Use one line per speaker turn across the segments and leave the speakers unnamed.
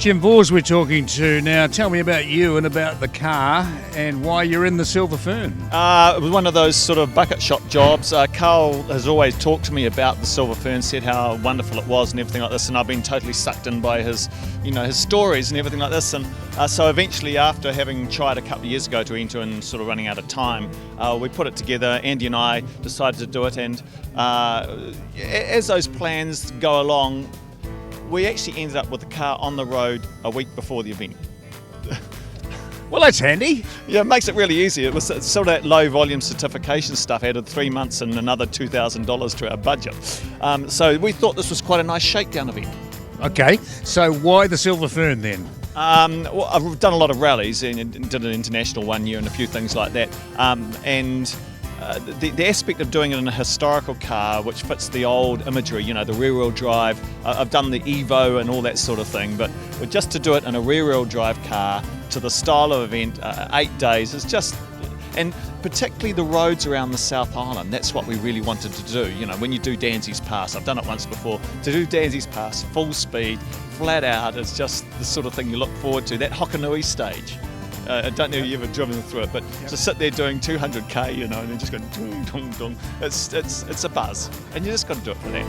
Jim Bors we're talking to now. Tell me about you and about the car and why you're in the Silver Fern.
It was one of those sort of bucket shop jobs. Carl has always talked to me about the Silver Fern, said how wonderful it was and everything like this, and I've been totally sucked in by his stories and everything like this. And so eventually, after having tried a couple of years ago to enter and sort of running out of time, we put it together. Andy and I decided to do it, and as those plans go along, we actually ended up with the car on the road a week before the event.
Well, that's handy.
Yeah, it makes it really easy. It was sort of that low volume certification stuff added 3 months and another $2,000 to our budget. So we thought this was quite a nice shakedown event.
Okay, so why the Silver Fern then?
Well, I've done a lot of rallies and did an international one year and a few things like that. The aspect of doing it in a historical car, which fits the old imagery, the rear-wheel drive. I've done the Evo and all that sort of thing, but just to do it in a rear-wheel drive car to the style of event, 8 days, is just, and particularly the roads around the South Island, that's what we really wanted to do. When you do Danzy's Pass, I've done it once before, to do Danzy's Pass full speed, flat out, it's just the sort of thing you look forward to, that Hokanui stage. I don't know if you've ever driven through it, but to sit there doing 200k, and then just going dong, dong, dong, it's a buzz, and you just got to do it for that.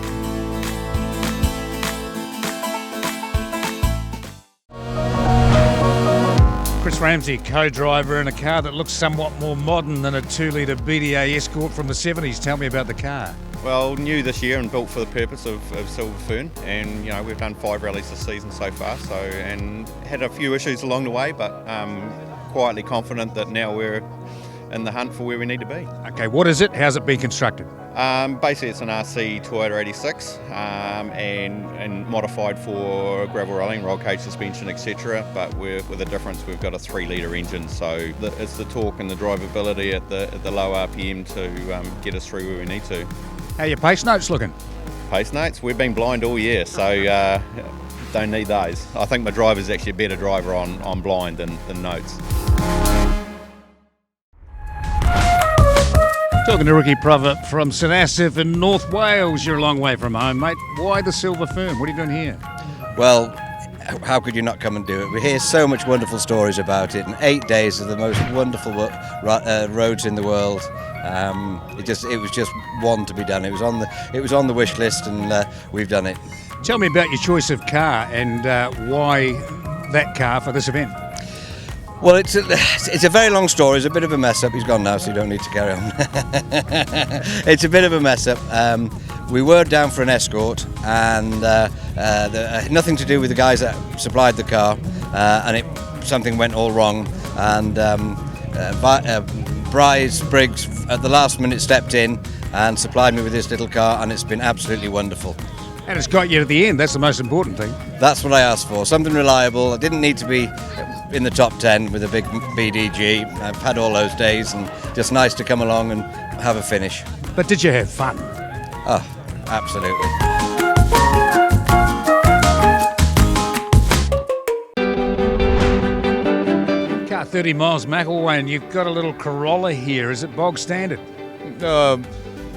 Chris Ramsey, co-driver in a car that looks somewhat more modern than a 2-litre BDA Escort from the 70s. Tell me about the car.
Well, new this year and built for the purpose of Silver Fern, and we've done 5 rallies this season so far, and had a few issues along the way, but quietly confident that now we're in the hunt for where we need to be.
Okay, what is it? How's it been constructed?
Basically it's an RC Toyota 86 and modified for gravel rallying, roll cage suspension, etc. But with a difference, we've got a 3-litre engine, so it's the torque and the drivability at the low RPM to get us through where we need to.
How are your pace notes looking?
Pace notes? We've been blind all year, so don't need those. I think my driver's actually a better driver on blind than notes.
Talking to Ricky Prover from St Asaph in North Wales. You're a long way from home, mate. Why the Silver Fern? What are you doing here?
Well, how could you not come and do it? We hear so much wonderful stories about it, and 8 days of the most wonderful roads in the world. It was just one to be done. It was on the wish list, and we've done it.
Tell me about your choice of car and why that car for this event.
Well, it's a very long story. It's a bit of a mess up. He's gone now, so you don't need to carry on. It's a bit of a mess up. We were down for an escort, and nothing to do with the guys that supplied the car, and something went all wrong. And Bryce Briggs at the last minute stepped in and supplied me with this little car, and it's been absolutely wonderful.
And it's got you to the end. That's the most important thing.
That's what I asked for. Something reliable. I didn't need to be in the top 10 with a big BDG. I've had all those days, and just nice to come along and have a finish.
But did you have fun?
Oh, absolutely.
Car 30 miles McElwain, and you've got a little Corolla here. Is it bog standard?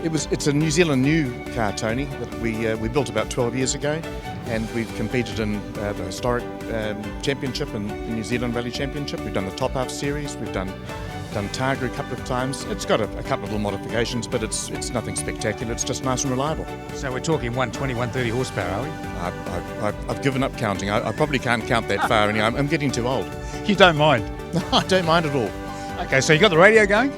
It's a New Zealand new car, Tony, that we built about 12 years ago, and we've competed in the historic championship and the New Zealand Rally Championship. We've done the Top Half Series, we've done Targa a couple of times. It's got a couple of little modifications, but it's nothing spectacular. It's just nice and reliable.
So we're talking 120, 130 horsepower, are we?
I've given up counting. I probably can't count that far anymore. I'm getting too old.
You don't mind?
No, I don't mind at all.
Okay, so you got the radio going?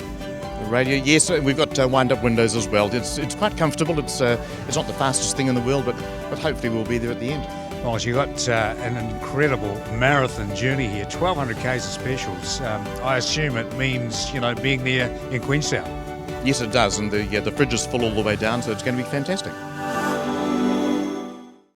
Radio, yes, we've got wind-up windows as well. It's quite comfortable. It's not the fastest thing in the world, but hopefully we'll be there at the end.
Oh, so you've got an incredible marathon journey here, 1,200 k's of specials. I assume it means, being there in Queenstown.
Yes, it does, and the fridge is full all the way down, so it's going to be fantastic.